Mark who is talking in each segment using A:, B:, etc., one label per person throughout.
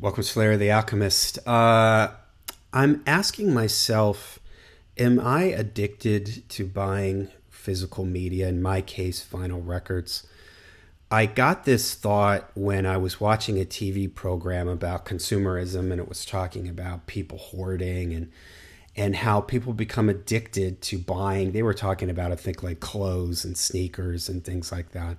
A: Welcome, Slayer the Alchemist. I'm asking myself, am I addicted to buying physical media, in my case, vinyl records? I got this thought when I was watching a TV program about consumerism, and it was talking about people hoarding and how people become addicted to buying. They were talking about, I think, like clothes and sneakers and things like that.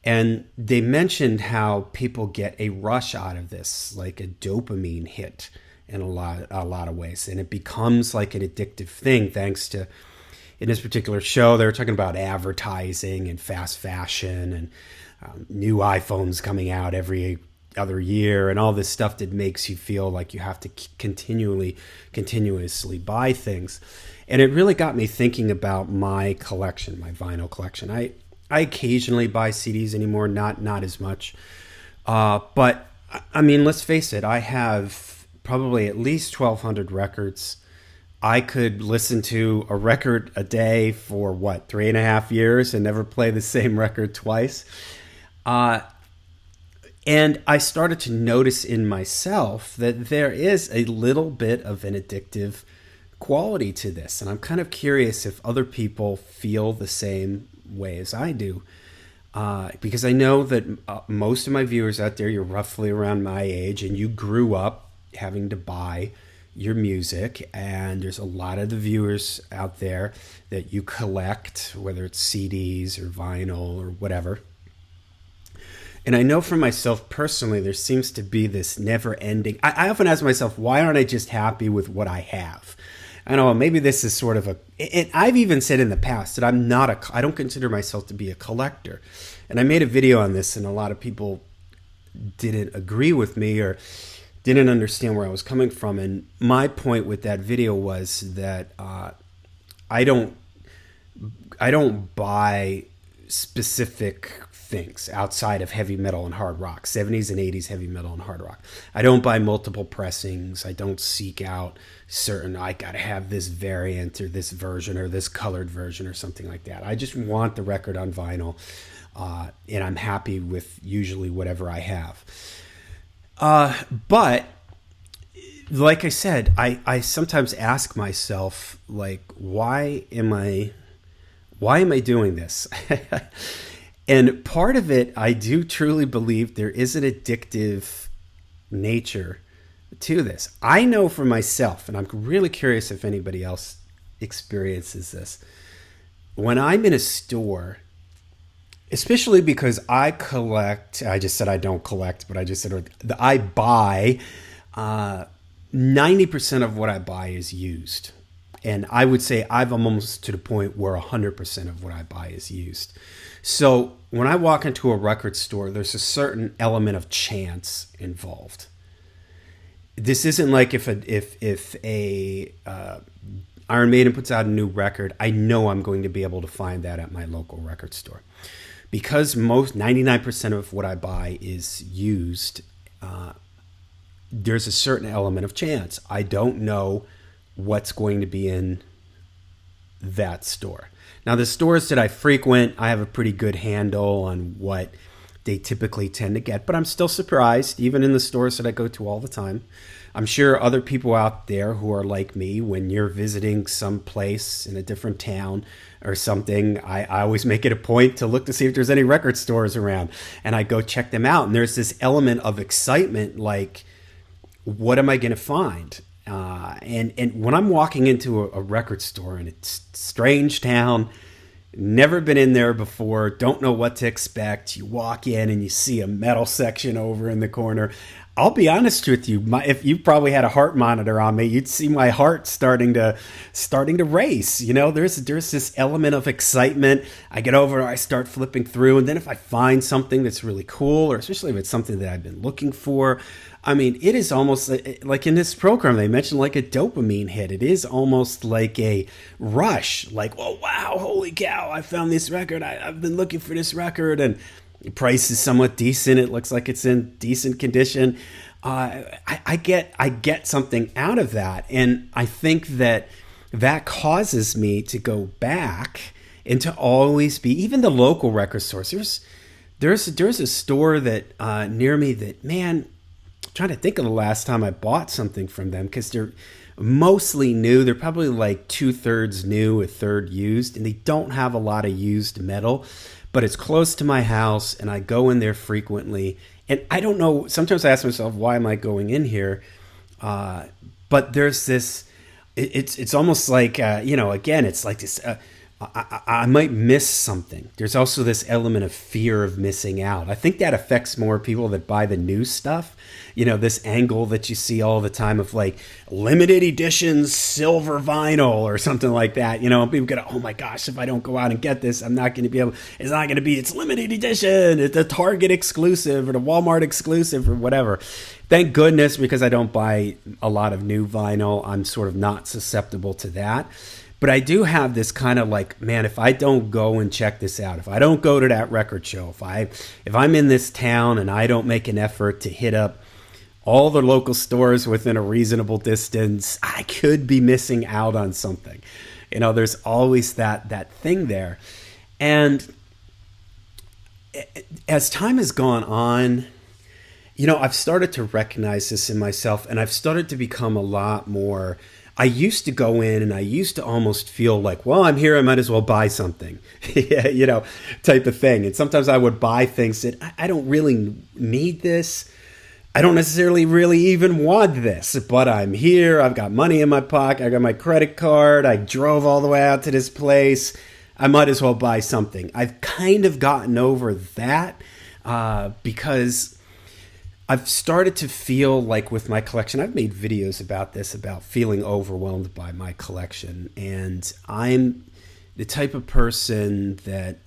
A: And they mentioned how people get a rush out of this, like a dopamine hit in a lot of ways. And it becomes like an addictive thing thanks to, in this particular show, they were talking about advertising and fast fashion and new iPhones coming out every other year and all this stuff that makes you feel like you have to continuously buy things. And it really got me thinking about my collection, my vinyl collection. I occasionally buy CDs anymore, not as much. But I mean, let's face it, I have probably at least 1,200 records. I could listen to a record a day for 3.5 years and never play the same record twice. And I started to notice in myself that there is a little bit of an addictive quality to this. And I'm kind of curious if other people feel the same way as I do. Because I know that most of my viewers out there, you're roughly around my age, and you grew up having to buy your music. And there's a lot of the viewers out there that you collect, whether it's CDs or vinyl or whatever. And I know for myself personally, there seems to be this never ending. I often ask myself, why aren't I just happy with what I have? I don't know, maybe this is sort of and I've even said in the past that I don't consider myself to be a collector. And I made a video on this, and a lot of people didn't agree with me or didn't understand where I was coming from. And my point with that video was that I don't buy specific things outside of heavy metal and hard rock, 70s and 80s heavy metal and hard rock. I don't buy multiple pressings. I don't seek out I got to have this variant or this version or this colored version or something like that. I just want the record on vinyl, and I'm happy with usually whatever I have. But like I said, I sometimes ask myself, like, why am I doing this? And part of it, I do truly believe there is an addictive nature to this. I know for myself, and I'm really curious if anybody else experiences this. When I'm in a store, especially because I just said I don't collect, but I just said I buy, 90% of what I buy is used. And I would say I'm almost to the point where 100% of what I buy is used. So when I walk into a record store, there's a certain element of chance involved. This isn't like if a Iron Maiden puts out a new record, I know I'm going to be able to find that at my local record store. Because 99% of what I buy is used, there's a certain element of chance. I don't know what's going to be in that store. Now, the stores that I frequent, I have a pretty good handle on what they typically tend to get, but I'm still surprised, even in the stores that I go to all the time. I'm sure other people out there who are like me, when you're visiting some place in a different town or something, I always make it a point to look to see if there's any record stores around, and I go check them out. And there's this element of excitement, like, what am I going to find? And when I'm walking into a record store and it's strange town, never been in there before, don't know what to expect, you walk in and you see a metal section over in the corner. I'll be honest with you, if you probably had a heart monitor on me, you'd see my heart starting to race. You know, there's this element of excitement. I get over, I start flipping through, and then if I find something that's really cool, or especially if it's something that I've been looking for, I mean, it is almost like in this program, they mentioned like a dopamine hit. It is almost like a rush, like, well, wow, holy cow, I found this record. I've been looking for this record, and the price is somewhat decent. It looks like it's in decent condition. I get something out of that. And I think that causes me to go back and to always be, even the local record stores. There's a store that near me that, man, trying to think of the last time I bought something from them, because they're mostly new. They're probably like 2/3 new, a third used, and they don't have a lot of used metal, but it's close to my house and I go in there frequently. And I don't know, sometimes I ask myself, why am I going in here? But there's this, it's almost like, again, it's like this, I might miss something. There's also this element of fear of missing out. I think that affects more people that buy the new stuff. This angle that you see all the time of like limited editions, silver vinyl or something like that. People go, oh my gosh, if I don't go out and get this, I'm not going to be able, it's limited edition. It's a Target exclusive or the Walmart exclusive or whatever. Thank goodness, because I don't buy a lot of new vinyl, I'm sort of not susceptible to that. But I do have this kind of like, man, if I don't go and check this out, if I don't go to that record show, if I'm in this town and I don't make an effort to hit up all the local stores within a reasonable distance, I could be missing out on something. There's always that thing there. And as time has gone on, I've started to recognize this in myself, and I've started to become a lot more. I used to go in and I used to almost feel like, well, I'm here, I might as well buy something, type of thing. And sometimes I would buy things that I don't really need this. I don't necessarily really even want this, but I'm here. I've got money in my pocket. I got my credit card. I drove all the way out to this place. I might as well buy something. I've kind of gotten over that because I've started to feel like with my collection, I've made videos about this, about feeling overwhelmed by my collection. And I'm the type of person that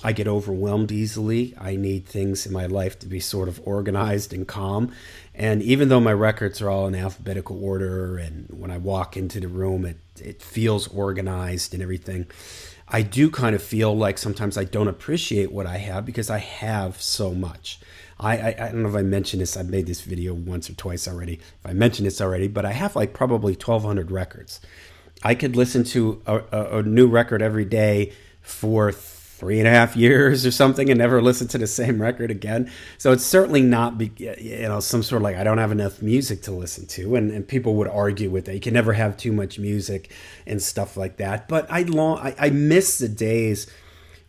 A: I get overwhelmed easily. I need things in my life to be sort of organized and calm. And even though my records are all in alphabetical order, and when I walk into the room, it feels organized and everything, I do kind of feel like sometimes I don't appreciate what I have because I have so much. I don't know if I mentioned this. I've made this video once or twice already. If I mentioned this already, but I have like probably 1,200 records. I could listen to a new record every day for 3.5 years or something and never listen to the same record again. So it's certainly not, some sort of like I don't have enough music to listen to. And people would argue with that. You can never have too much music and stuff like that. But I miss the days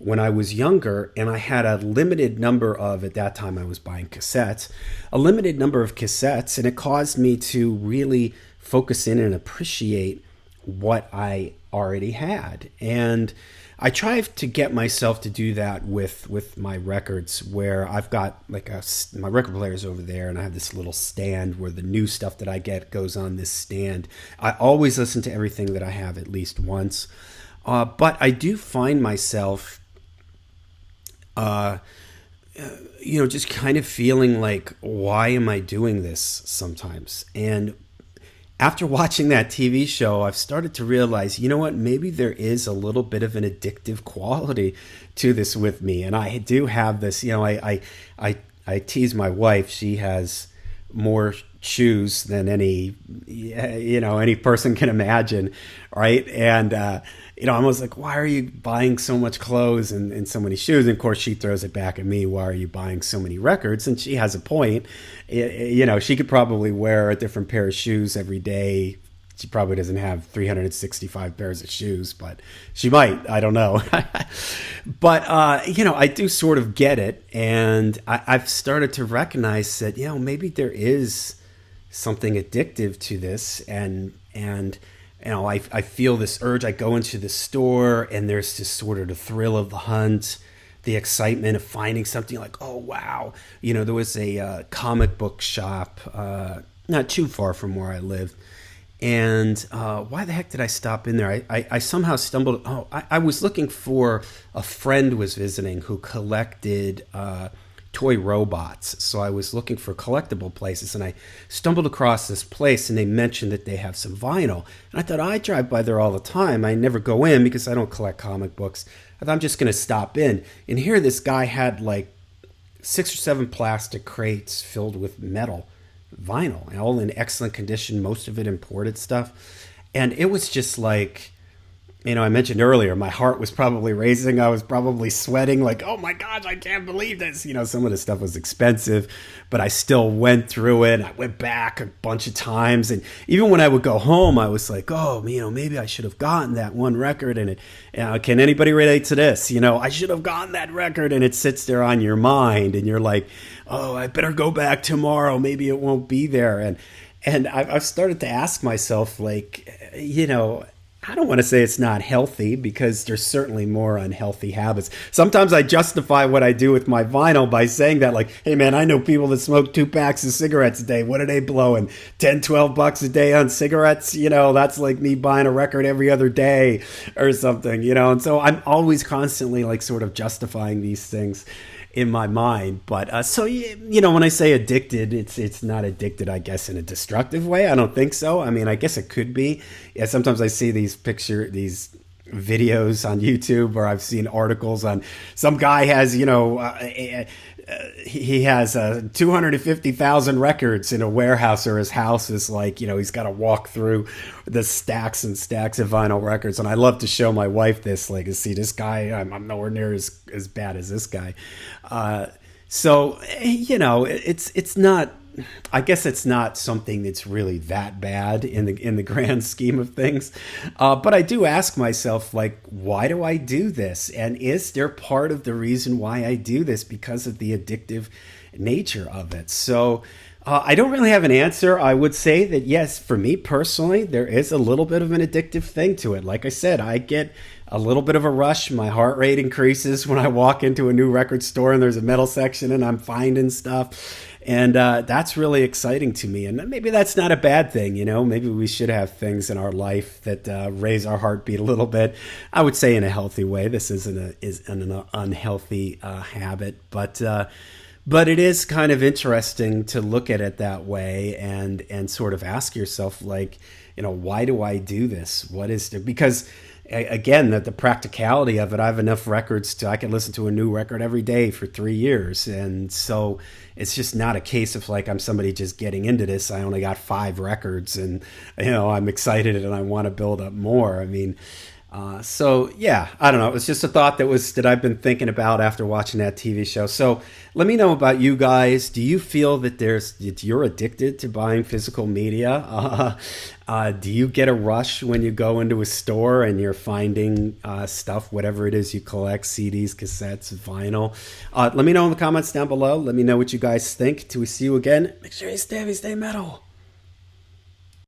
A: when I was younger and I had a limited number of, at that time I was buying cassettes, a limited number of cassettes, and it caused me to really focus in and appreciate what I already had. And I try to get myself to do that with my records, where I've got like my record player's over there and I have this little stand where the new stuff that I get goes on this stand. I always listen to everything that I have at least once. But I do find myself just kind of feeling like, why am I doing this sometimes? And after watching that TV show, I've started to realize, maybe there is a little bit of an addictive quality to this with me. And I do have this, I tease my wife. She has more shoes than any person can imagine, right? And I'm almost like, why are you buying so much clothes and so many shoes? And of course she throws it back at me, why are you buying so many records? And she has a point. She could probably wear a different pair of shoes every day. She probably doesn't have 365 pairs of shoes, but she might. I don't know. But, I do sort of get it. And I've started to recognize that, maybe there is something addictive to this. And I feel this urge. I go into the store and there's this sort of the thrill of the hunt, the excitement of finding something like, oh, wow. There was a comic book shop not too far from where I lived. And why the heck did I stop in there? I somehow stumbled. I was looking for a friend was visiting who collected toy robots. So I was looking for collectible places, and I stumbled across this place, and they mentioned that they have some vinyl. And I thought, I drive by there all the time. I never go in because I don't collect comic books. I thought, I'm just going to stop in. And here this guy had like 6 or 7 plastic crates filled with metal vinyl, all in excellent condition, most of it imported stuff. And it was just like, I mentioned earlier, my heart was probably racing. I was probably sweating like, oh my gosh, I can't believe this. Some of the stuff was expensive, but I still went through it. I went back a bunch of times. And even when I would go home, I was like, oh, maybe I should have gotten that one record. And can anybody relate to this? I should have gotten that record. And it sits there on your mind and you're like, oh, I better go back tomorrow. Maybe it won't be there. And I've started to ask myself, like, I don't want to say it's not healthy because there's certainly more unhealthy habits. Sometimes I justify what I do with my vinyl by saying that, like, hey man, I know people that smoke 2 packs of cigarettes a day. What are they blowing? 10, 12 bucks a day on cigarettes? That's like me buying a record every other day or something, And so I'm always constantly like sort of justifying these things in my mind. But so when I say addicted, it's not addicted, I guess, in a destructive way. I don't think so. I mean, I guess it could be. Yeah, sometimes I see these videos on YouTube, or I've seen articles on some guy has he has 250,000 records in a warehouse, or his house is like, he's got to walk through the stacks and stacks of vinyl records. And I love to show my wife this, like, to see this guy. I'm nowhere near as bad as this guy. So, it's not, I guess it's not something that's really that bad in the grand scheme of things. But I do ask myself, like, why do I do this? And is there part of the reason why I do this because of the addictive nature of it? So I don't really have an answer. I would say that, yes, for me personally, there is a little bit of an addictive thing to it. Like I said, I get a little bit of a rush. My heart rate increases when I walk into a new record store and there's a metal section and I'm finding stuff. And that's really exciting to me. And maybe that's not a bad thing, Maybe we should have things in our life that raise our heartbeat a little bit. I would say in a healthy way. This isn't an unhealthy habit, but it is kind of interesting to look at it that way and sort of ask yourself, like, why do I do this? What is there? Because again, that the practicality of it, I have enough records I can listen to a new record every day for 3 years. And so it's just not a case of like, I'm somebody just getting into this. I only got 5 records and, I'm excited and I want to build up more. I mean, so yeah, I don't know. It was just a thought that I've been thinking about after watching that TV show. So let me know about you guys. Do you feel that you're addicted to buying physical media? Do you get a rush when you go into a store and you're finding stuff, whatever it is you collect, CDs, cassettes, vinyl? Let me know in the comments down below. Let me know what you guys think. Till we see you again, make sure you stay heavy, stay metal.